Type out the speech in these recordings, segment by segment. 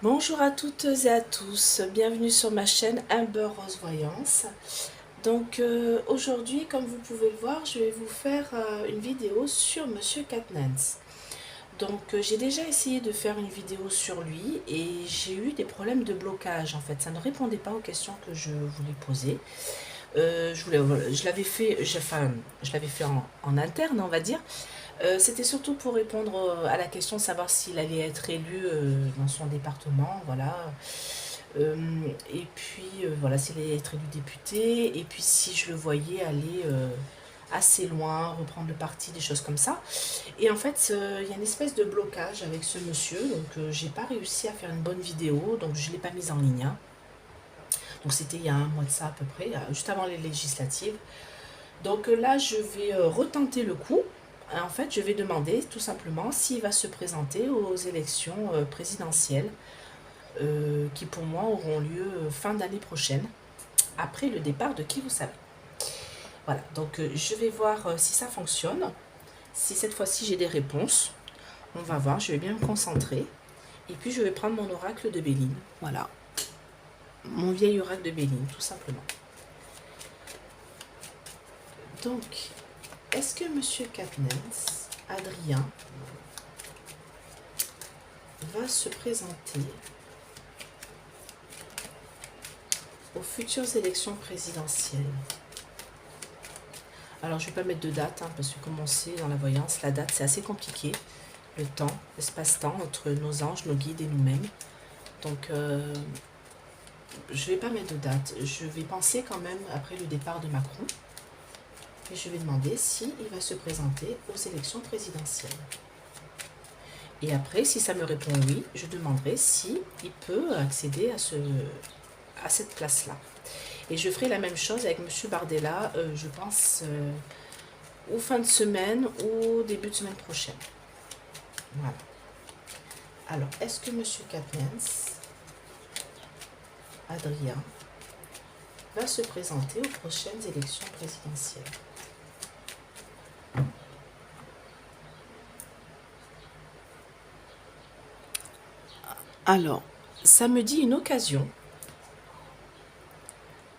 Bonjour à toutes et à tous, bienvenue sur ma chaîne Amber Rose Voyance. Donc aujourd'hui, comme vous pouvez le voir, je vais vous faire une vidéo sur Monsieur Katnans. Donc j'ai déjà essayé de faire une vidéo sur lui et j'ai eu des problèmes de blocage en fait. Ça ne répondait pas aux questions que je voulais poser. Voilà, je l'avais fait en interne, on va dire. C'était surtout pour répondre à la question de savoir s'il allait être élu dans son département, voilà. Euh, et puis voilà, s'il allait être élu député, et puis si je le voyais aller assez loin, reprendre le parti, des choses comme ça. Et en fait, il y a une espèce de blocage avec ce monsieur, donc j'ai pas réussi à faire une bonne vidéo, donc je l'ai pas mise en ligne, hein. Donc c'était il y a un mois de ça à peu près, juste avant les législatives. Donc là, je vais retenter le coup. En fait, je vais demander tout simplement s'il va se présenter aux élections présidentielles qui pour moi auront lieu fin d'année prochaine, après le départ de Qui vous savez. Voilà, donc je vais voir si ça fonctionne, si cette fois-ci j'ai des réponses. On va voir, je vais bien me concentrer. Et puis je vais prendre mon oracle de Béline. Voilà, mon vieil oracle de Béline, tout simplement. Donc, est-ce que Monsieur Katnens, Adrien, va se présenter aux futures élections présidentielles? Alors, je ne vais pas mettre de date, hein, parce que comme on sait dans la voyance, la date, c'est assez compliqué. Le temps, l'espace-temps entre nos anges, nos guides et nous-mêmes. Donc, je ne vais pas mettre de date. Je vais penser quand même après le départ de Macron. Et je vais demander s'il va se présenter aux élections présidentielles. Et après, si ça me répond oui, je demanderai s'il peut accéder à cette place-là. Et je ferai la même chose avec M. Bardella, je pense, ou fin de semaine ou début de semaine prochaine. Voilà. Alors, est-ce que M. Katnens, Adrien, va se présenter aux prochaines élections présidentielles? Alors, ça me dit une occasion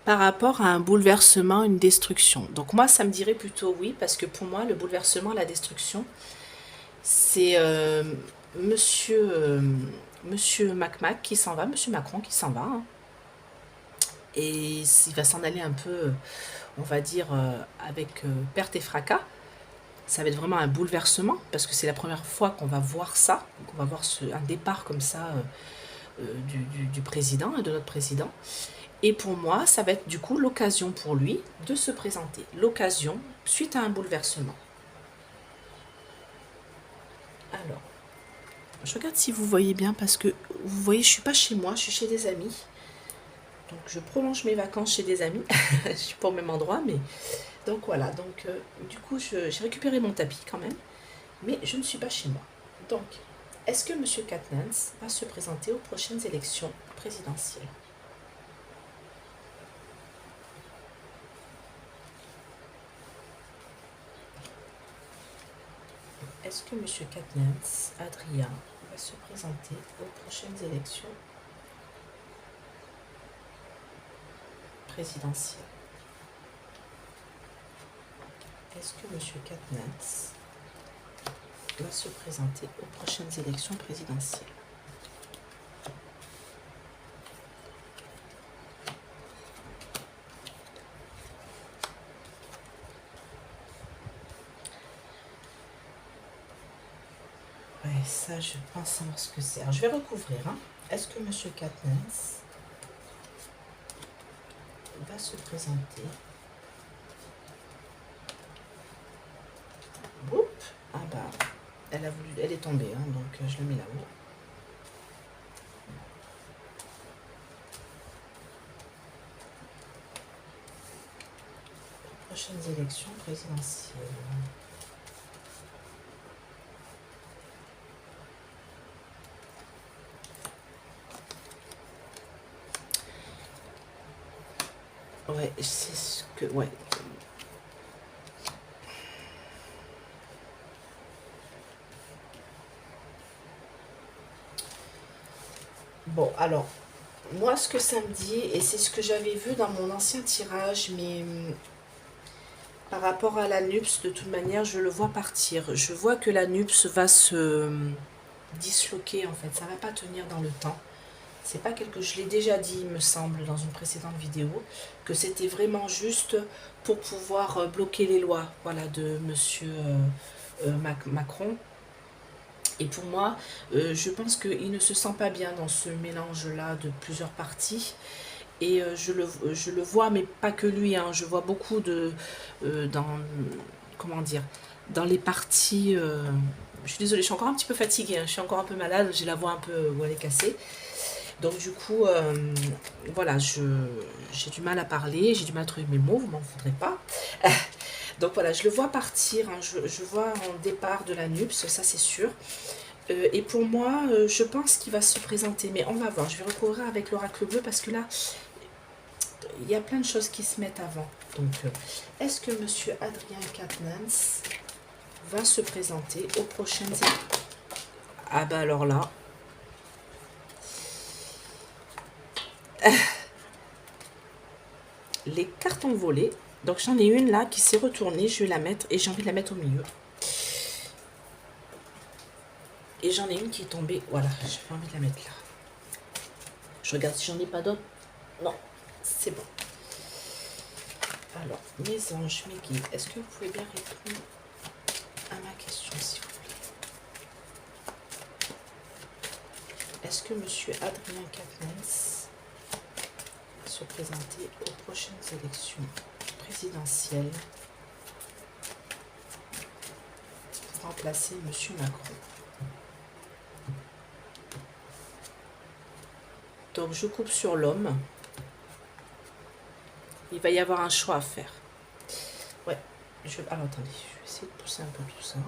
par rapport à un bouleversement, une destruction. Donc moi, ça me dirait plutôt oui, parce que pour moi, le bouleversement, la destruction, c'est monsieur, monsieur Mac qui s'en va, monsieur Macron qui s'en va, hein. Et il va s'en aller un peu, on va dire, avec perte et fracas. Ça va être vraiment un bouleversement, parce que c'est la première fois qu'on va voir ça, qu'on va voir un départ comme ça du président, de notre président. Et pour moi, ça va être du coup l'occasion pour lui de se présenter. L'occasion suite à un bouleversement. Alors, je regarde si vous voyez bien parce que vous voyez, je suis pas chez moi, je suis chez des amis. Donc je prolonge mes vacances chez des amis. Je suis pas au même endroit, mais donc voilà. Donc du coup, j'ai récupéré mon tapis quand même, mais je ne suis pas chez moi. Donc, est-ce que Monsieur Katnans va se présenter aux prochaines élections présidentielles? Est-ce que Monsieur Katnans, Adrien, va se présenter aux prochaines élections présidentielles? Est-ce que Monsieur Katnans va se présenter aux prochaines élections présidentielles? Ouais, ça, je pense savoir ce que c'est. Alors, je vais recouvrir, hein. Est-ce que Monsieur Katnans va se présenter? Oups. Ah bah, elle est tombée, hein, donc je la mets là-haut. Prochaines élections présidentielles. Ouais, c'est ce que... Ouais. Bon, alors, moi, ce que ça me dit, et c'est ce que j'avais vu dans mon ancien tirage, mais par rapport à la NUPS, de toute manière, je le vois partir. Je vois que la NUPS va se disloquer, en fait. Ça va pas tenir dans le temps. C'est pas quelque... Je l'ai déjà dit, il me semble, dans une précédente vidéo, que c'était vraiment juste pour pouvoir bloquer les lois, voilà, de monsieur Macron. Et pour moi, je pense qu'il ne se sent pas bien dans ce mélange-là de plusieurs partis. Et je le vois, mais pas que lui, hein, je vois beaucoup dans, comment dire, dans les partis, je suis désolée, je suis encore un petit peu fatiguée, hein, je suis encore un peu malade, j'ai la voix un peu où elle est cassée. Donc du coup, voilà, j'ai du mal à parler, j'ai du mal à trouver mes mots, vous m'en voudrez pas. Donc voilà, je le vois partir, hein, je vois un départ de la NUPS, ça c'est sûr. Et pour moi, je pense qu'il va se présenter, mais on va voir, je vais recouvrir avec l'oracle bleu parce que là, il y a plein de choses qui se mettent avant. Donc, est-ce que monsieur Adrien Quatennens va se présenter aux prochaines élections? Ah bah alors là, les cartes ont volé. Donc j'en ai une là qui s'est retournée, je vais la mettre et j'ai envie de la mettre au milieu. Et j'en ai une qui est tombée, voilà, j'ai envie de la mettre là. Je regarde si j'en ai pas d'autres. Non, c'est bon. Alors, mes anges, mes guides, est-ce que vous pouvez bien répondre à ma question, s'il vous plaît? Est-ce que monsieur Adrien Quatennens va se présenter aux prochaines élections présidentielles pour remplacer monsieur Macron? Donc, je coupe sur l'homme. Il va y avoir un choix à faire. Ouais. Alors, attendez, je vais essayer de pousser un peu tout ça.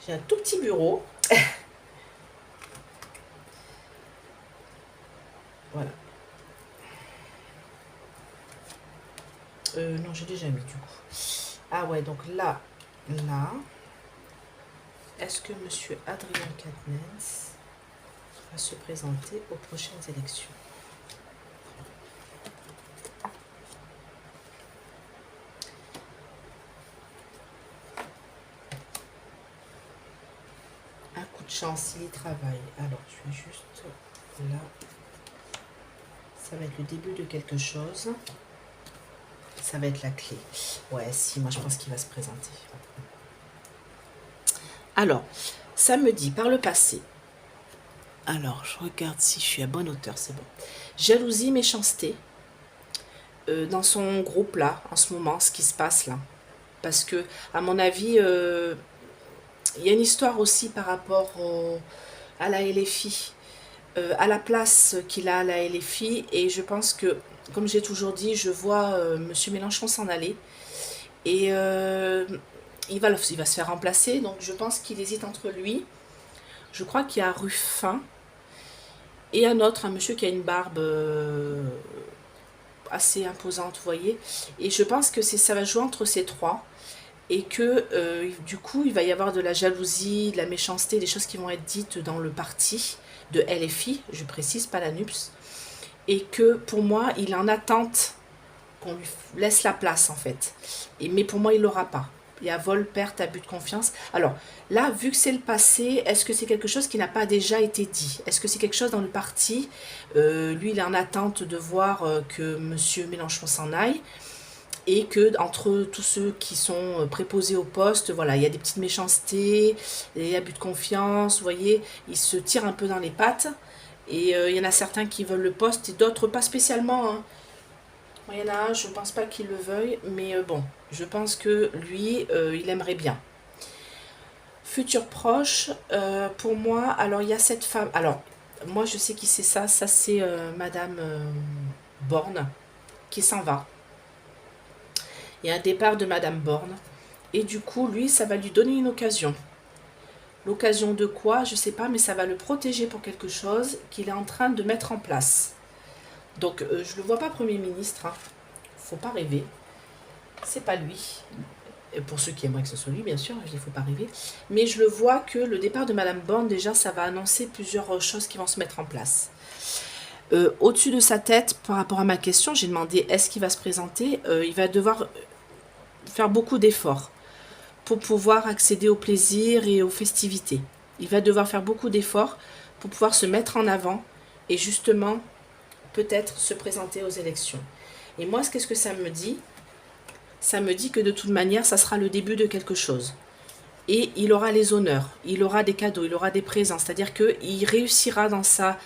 J'ai un tout petit bureau. Voilà. Non, j'ai déjà mis du coup. Ah ouais, donc là. Est-ce que monsieur Adrien Quatennens va se présenter aux prochaines élections? Un coup de chance, il y travaille. Alors, je vais juste là. Ça va être le début de quelque chose. Ça va être la clé. Ouais, si, moi je pense qu'il va se présenter. Alors, ça me dit par le passé. Alors, je regarde si je suis à bonne hauteur, c'est bon. Jalousie, méchanceté. Dans son groupe là, en ce moment, ce qui se passe là. Parce que, à mon avis, il y a une histoire aussi par rapport à la LFI. À la place qu'il a à la LFI. Et je pense que, comme j'ai toujours dit, je vois monsieur Mélenchon s'en aller. Et il va se faire remplacer. Donc je pense qu'il hésite entre lui. Je crois qu'il y a Ruffin. Et un autre, un monsieur qui a une barbe assez imposante, vous voyez. Et je pense que ça va jouer entre ces trois. Et que du coup, il va y avoir de la jalousie, de la méchanceté, des choses qui vont être dites dans le parti de LFI, je précise, pas la NUPS. Et que pour moi, il est en attente qu'on lui laisse la place en fait. Mais pour moi, il l'aura pas. Il y a vol, perte, abus de confiance. Alors là, vu que c'est le passé, est-ce que c'est quelque chose qui n'a pas déjà été dit? Est-ce que c'est quelque chose dans le parti? Lui, il est en attente de voir que monsieur Mélenchon s'en aille. Et que entre tous ceux qui sont préposés au poste, voilà, il y a des petites méchancetés, des abus de confiance, vous voyez, ils se tirent un peu dans les pattes. Et il y en a certains qui veulent le poste et d'autres pas spécialement, hein. Il y en a un, je ne pense pas qu'il le veuille, mais bon, je pense que lui, il aimerait bien. Futur proche, pour moi, alors il y a cette femme, alors moi je sais qui c'est ça c'est Madame Borne qui s'en va. Il y a un départ de Madame Borne, et du coup, lui, ça va lui donner une occasion. L'occasion de quoi, je ne sais pas, mais ça va le protéger pour quelque chose qu'il est en train de mettre en place. Donc, je ne le vois pas Premier ministre, hein. Faut pas rêver. C'est pas lui. Et pour ceux qui aimeraient que ce soit lui, bien sûr, il ne faut pas rêver. Mais je le vois que le départ de Madame Borne, déjà, ça va annoncer plusieurs choses qui vont se mettre en place. Au-dessus de sa tête, par rapport à ma question, j'ai demandé est-ce qu'il va se présenter. Il va devoir faire beaucoup d'efforts pour pouvoir accéder au plaisir et aux festivités. Il va devoir faire beaucoup d'efforts pour pouvoir se mettre en avant et justement peut-être se présenter aux élections. Et moi, qu'est-ce que ça me dit? Ça me dit que de toute manière, ça sera le début de quelque chose. Et il aura les honneurs, il aura des cadeaux, il aura des présents. C'est-à-dire qu'il réussira dans sa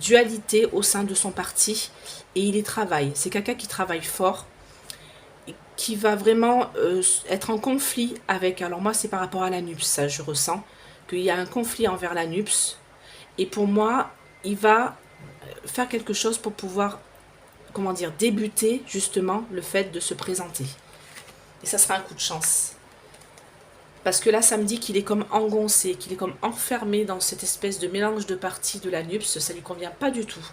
dualité au sein de son parti et il y travaille. C'est quelqu'un qui travaille fort, qui va vraiment être en conflit avec... Alors moi, c'est par rapport à la NUPS, ça je ressens, qu'il y a un conflit envers la NUPS. Et pour moi, il va faire quelque chose pour pouvoir, comment dire, débuter justement le fait de se présenter. Et ça sera un coup de chance. Parce que là, ça me dit qu'il est comme engoncé, qu'il est comme enfermé dans cette espèce de mélange de partis de la NUPS. Ça ne lui convient pas du tout.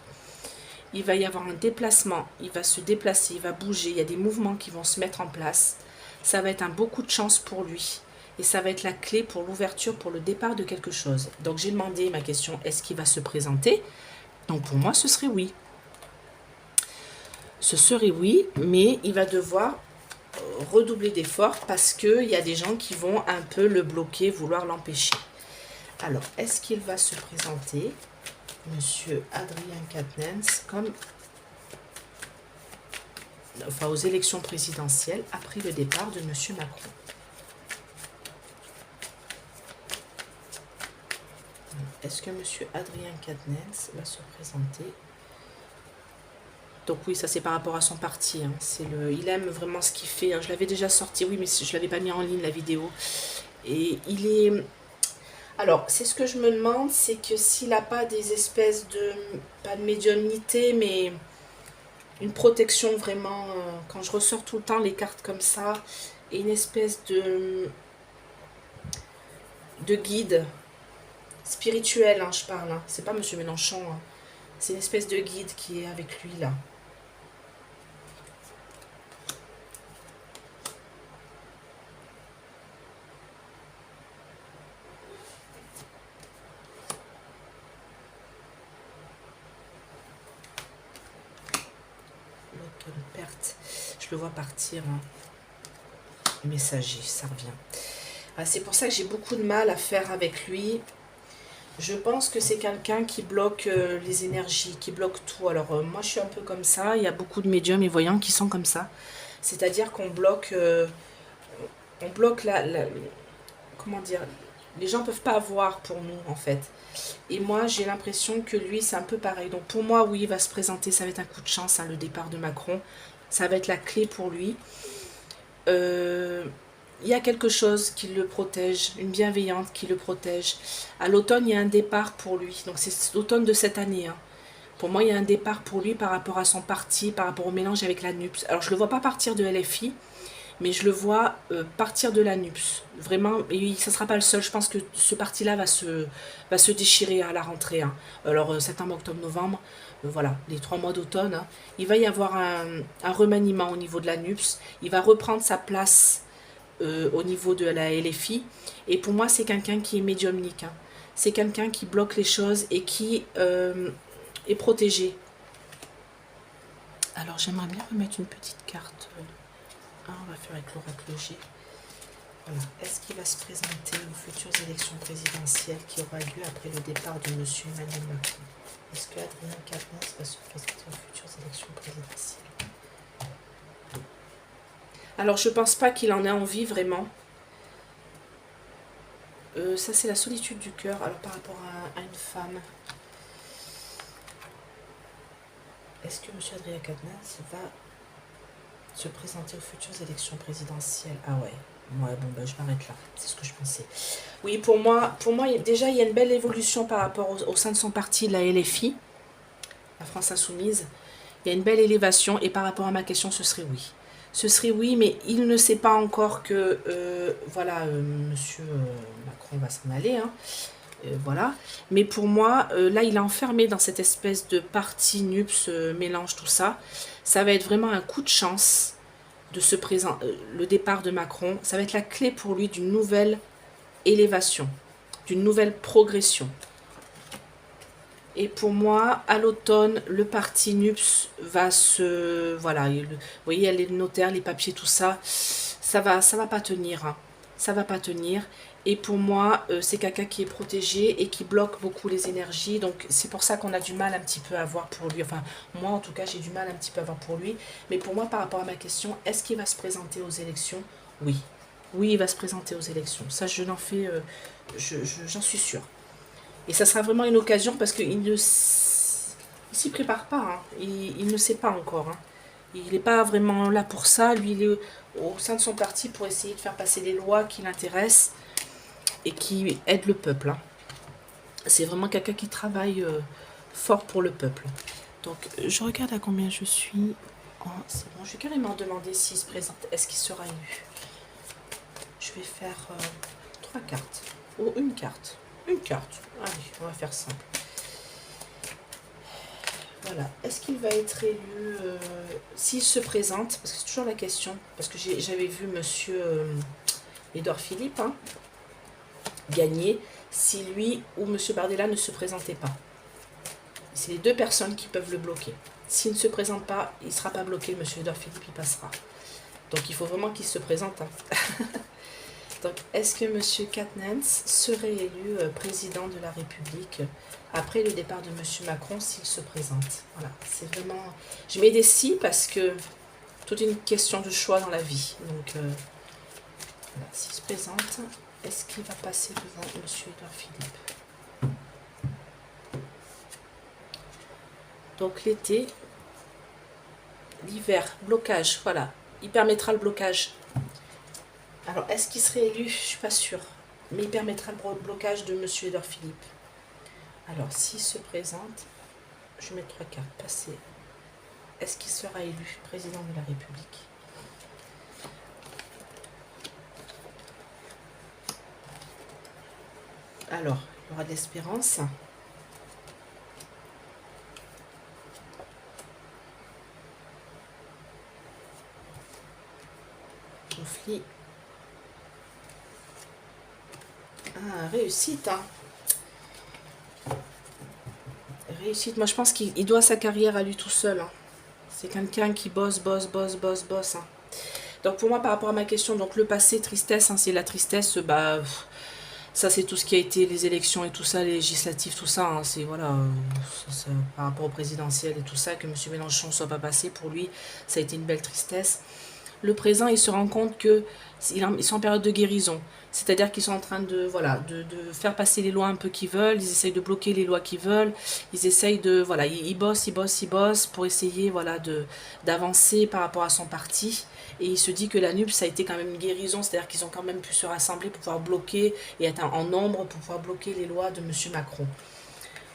Il va y avoir un déplacement, il va se déplacer, il va bouger, il y a des mouvements qui vont se mettre en place. Ça va être un beau coup de chance pour lui. Et ça va être la clé pour l'ouverture, pour le départ de quelque chose. Donc j'ai demandé ma question, est-ce qu'il va se présenter? Donc pour moi, ce serait oui. Ce serait oui, mais il va devoir redoubler d'efforts parce qu'il y a des gens qui vont un peu le bloquer, vouloir l'empêcher. Alors, est-ce qu'il va se présenter, Monsieur Adrien Quatennens, comme enfin aux élections présidentielles après le départ de Monsieur Macron? Est-ce que Monsieur Adrien Quatennens va se présenter? Donc oui, ça c'est par rapport à son parti. Hein. Il aime vraiment ce qu'il fait. Hein. Je l'avais déjà sorti, oui, mais je ne l'avais pas mis en ligne la vidéo. Et il est... Alors, c'est ce que je me demande, c'est que s'il n'a pas des espèces de... Pas de médiumnité, mais une protection vraiment... quand je ressors tout le temps les cartes comme ça, et une espèce de guide spirituel, hein, je parle. Hein. C'est pas Monsieur Mélenchon. Hein. C'est une espèce de guide qui est avec lui, là. Perte. Je le vois partir. Hein. Messager, ça revient. Ah, c'est pour ça que j'ai beaucoup de mal à faire avec lui. Je pense que c'est quelqu'un qui bloque les énergies, qui bloque tout. Alors moi je suis un peu comme ça, il y a beaucoup de médiums et voyants qui sont comme ça. C'est-à-dire qu'on bloque, comment dire, les gens ne peuvent pas voir pour nous en fait. Et moi j'ai l'impression que lui c'est un peu pareil. Donc pour moi oui il va se présenter, ça va être un coup de chance, hein, le départ de Macron. Ça va être la clé pour lui. Il y a quelque chose qui le protège, une bienveillante qui le protège. À l'automne, il y a un départ pour lui. Donc c'est l'automne de cette année. Hein. Pour moi, il y a un départ pour lui par rapport à son parti, par rapport au mélange avec la NUPS. Alors je ne le vois pas partir de LFI, mais je le vois partir de la NUPS. Vraiment, et ça ne sera pas le seul. Je pense que ce parti-là va se déchirer à la rentrée. Hein. Alors septembre, octobre, novembre, voilà, les 3 mois d'automne. Hein. Il va y avoir un remaniement au niveau de la NUPS. Il va reprendre sa place au niveau de la LFI. Et pour moi, c'est quelqu'un qui est médiumnique. Hein. C'est quelqu'un qui bloque les choses et qui est protégé. Alors, j'aimerais bien remettre une petite carte. Ah, on va faire avec l'oracle G. Voilà. Est-ce qu'il va se présenter aux futures élections présidentielles qui aura lieu après le départ de M. Emmanuel Macron? Est-ce que Adrien Quatennens va se présenter aux futures élections présidentielles? Alors, je pense pas qu'il en ait envie, vraiment. Ça, c'est la solitude du cœur. Alors, par rapport à une femme, est-ce que M. Adrien Quatennens va se présenter aux futures élections présidentielles? Ah ouais. Ouais, bon, ben, je m'arrête là. C'est ce que je pensais. Oui, pour moi, déjà, il y a une belle évolution par rapport au sein de son parti, la LFI, la France Insoumise. Il y a une belle élévation. Et par rapport à ma question, ce serait oui. Ce serait oui, mais il ne sait pas encore que, voilà, monsieur Macron va s'en aller, hein, voilà. Mais pour moi, là, il est enfermé dans cette espèce de parti NUPS, mélange tout ça. Ça va être vraiment un coup de chance de se présenter, le départ de Macron, ça va être la clé pour lui d'une nouvelle élévation, d'une nouvelle progression. Et pour moi, à l'automne, le parti NUPS va se... Voilà, vous voyez, il y a les notaires, les papiers, tout ça, ça va pas tenir. Hein. Ça va pas tenir. Et pour moi, c'est quelqu'un qui est protégé et qui bloque beaucoup les énergies. Donc, c'est pour ça qu'on a du mal un petit peu à voir pour lui. Enfin, moi, en tout cas, j'ai du mal un petit peu à voir pour lui. Mais pour moi, par rapport à ma question, est-ce qu'il va se présenter aux élections? Oui. Oui, il va se présenter aux élections. Ça, je n'en fais... j'en suis sûre. Et ça sera vraiment une occasion parce qu'il ne s'y prépare pas. Hein. Il ne sait pas encore. Hein. Il n'est pas vraiment là pour ça. Lui, il est au sein de son parti pour essayer de faire passer les lois qui l'intéressent et qui aident le peuple. Hein. C'est vraiment quelqu'un qui travaille fort pour le peuple. Donc, je regarde à combien je suis. Oh, c'est bon, je vais carrément demander s'il se présente. Est-ce qu'il sera élu? Je vais faire 3 cartes. Ou une carte. Une carte. Allez, on va faire simple. Voilà. Est-ce qu'il va être élu s'il se présente? Parce que c'est toujours la question. Parce que j'avais vu monsieur Édouard Philippe gagner si lui ou monsieur Bardella ne se présentait pas. C'est les deux personnes qui peuvent le bloquer. S'il ne se présente pas, il ne sera pas bloqué. Monsieur Édouard Philippe, il passera. Donc il faut vraiment qu'il se présente. Hein. Donc, est-ce que M. Katnens serait élu président de la République après le départ de M. Macron s'il se présente? Voilà, c'est vraiment... Je mets des si parce que toute une question de choix dans la vie. Donc, voilà, s'il se présente, est-ce qu'il va passer devant M. Édouard Philippe? Donc, l'été, l'hiver, blocage, voilà. Il permettra le blocage. Alors, est-ce qu'il serait élu? Je ne suis pas sûre. Mais il permettra le blocage de M. Édouard Philippe. Alors, s'il se présente, je vais mettre 3 cartes. Passer. Est-ce qu'il sera élu président de la République? Alors, il y aura de l'espérance. Conflit. Ah, réussite, hein. Réussite. Moi, je pense qu'il doit sa carrière à lui tout seul. Hein. C'est quelqu'un qui bosse. Hein. Donc, pour moi, par rapport à ma question, donc le passé, tristesse, hein, c'est la tristesse, bah, ça, c'est tout ce qui a été les élections et tout ça, les législatives, tout ça. Hein, c'est, voilà, par rapport au présidentiel et tout ça, que M. Mélenchon ne soit pas passé, pour lui, ça a été une belle tristesse. Le présent, il se rend compte qu'ils sont en période de guérison. C'est-à-dire qu'ils sont en train de, voilà, de faire passer les lois un peu qu'ils veulent. Ils essayent de bloquer les lois qu'ils veulent. Ils essayent de... Voilà, ils bossent pour essayer, voilà, d'avancer par rapport à son parti. Et il se dit que la NUPS, ça a été quand même une guérison. C'est-à-dire qu'ils ont quand même pu se rassembler pour pouvoir bloquer et être en nombre pour pouvoir bloquer les lois de M. Macron.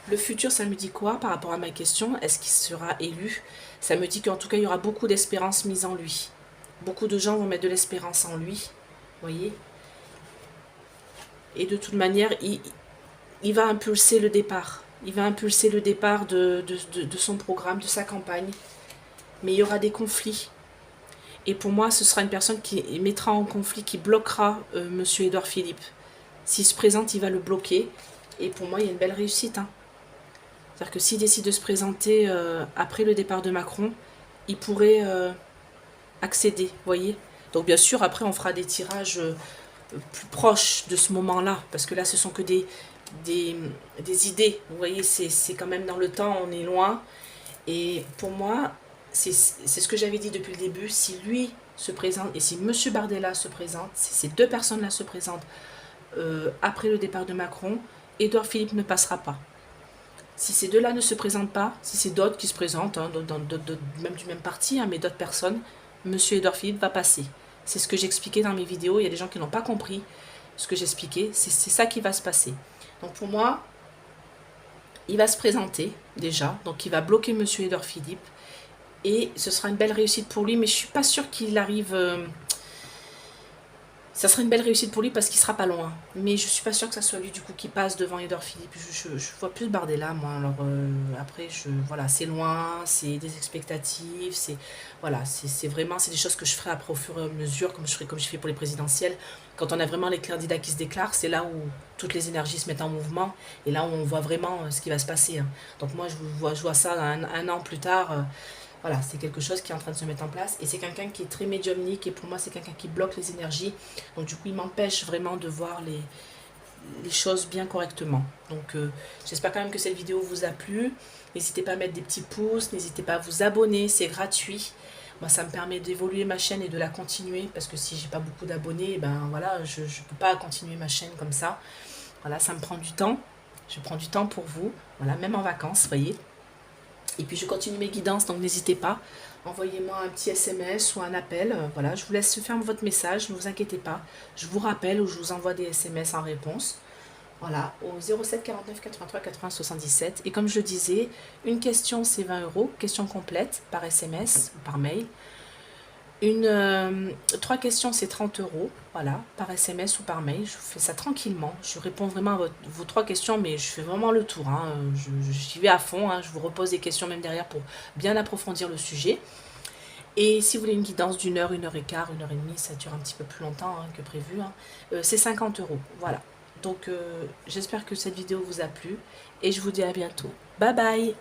Le futur, ça me dit quoi par rapport à ma question? Est-ce qu'il sera élu? Ça me dit qu'en tout cas, il y aura beaucoup d'espérance mise en lui. Beaucoup de gens vont mettre de l'espérance en lui, voyez. Et de toute manière, il va impulser le départ. Il va impulser le départ de son programme, de sa campagne. Mais il y aura des conflits. Et pour moi, ce sera une personne qui mettra en conflit, qui bloquera M. Édouard Philippe. S'il se présente, il va le bloquer. Et pour moi, il y a une belle réussite. Hein. C'est-à-dire que s'il décide de se présenter après le départ de Macron, il pourrait... accéder, voyez. Donc bien sûr, après on fera des tirages plus proches de ce moment-là, parce que là ce sont que des idées, vous voyez, c'est quand même dans le temps, on est loin. Et pour moi, c'est ce que j'avais dit depuis le début, si lui se présente, et si M. Bardella se présente, si ces deux personnes-là se présentent après le départ de Macron, Édouard Philippe ne passera pas. Si ces deux-là ne se présentent pas, si c'est d'autres qui se présentent, hein, même du même parti, hein, mais d'autres personnes, Monsieur Édouard Philippe va passer. C'est ce que j'expliquais dans mes vidéos. Il y a des gens qui n'ont pas compris ce que j'expliquais. C'est ça qui va se passer. Donc pour moi, il va se présenter déjà. Donc il va bloquer Monsieur Édouard Philippe. Et ce sera une belle réussite pour lui. Mais je ne suis pas sûre qu'il arrive Ça serait une belle réussite pour lui parce qu'il sera pas loin. Mais je suis pas sûre que ça soit lui du coup qui passe devant Édouard Philippe. Je vois plus Bardella moi. Alors après voilà, c'est loin, c'est des expectatives, voilà, c'est vraiment c'est des choses que je ferai après au fur et à mesure comme je fais pour les présidentielles. Quand on a vraiment les candidats qui se déclarent, c'est là où toutes les énergies se mettent en mouvement et là où on voit vraiment ce qui va se passer, hein. Donc moi je vois ça un an plus tard. Voilà, c'est quelque chose qui est en train de se mettre en place et c'est quelqu'un qui est très médiumnique et pour moi c'est quelqu'un qui bloque les énergies. Donc du coup il m'empêche vraiment de voir les choses bien correctement. Donc j'espère quand même que cette vidéo vous a plu. N'hésitez pas à mettre des petits pouces, n'hésitez pas à vous abonner, c'est gratuit. Moi ça me permet d'évoluer ma chaîne et de la continuer parce que si j'ai pas beaucoup d'abonnés, ben voilà, je peux pas continuer ma chaîne comme ça. Voilà, ça me prend du temps. Je prends du temps pour vous, voilà, même en vacances, vous voyez. Et puis je continue mes guidances, donc n'hésitez pas. Envoyez-moi un petit SMS ou un appel. Voilà, je vous laisse faire votre message, ne vous inquiétez pas. Je vous rappelle ou je vous envoie des SMS en réponse. Voilà, au 07 49 83 80 77. Et comme je le disais, une question c'est 20 €, question complète par SMS ou par mail. Trois questions, c'est 30 €, voilà, par SMS ou par mail. Je fais ça tranquillement. Je réponds vraiment à vos trois questions, mais je fais vraiment le tour, hein. J'y vais à fond, hein. Je vous repose des questions même derrière pour bien approfondir le sujet. Et si vous voulez une guidance d'1 heure, 1 h 15, 1 h 30, ça dure un petit peu plus longtemps hein, que prévu, hein, c'est 50 €. Voilà. Donc j'espère que cette vidéo vous a plu et je vous dis à bientôt. Bye bye!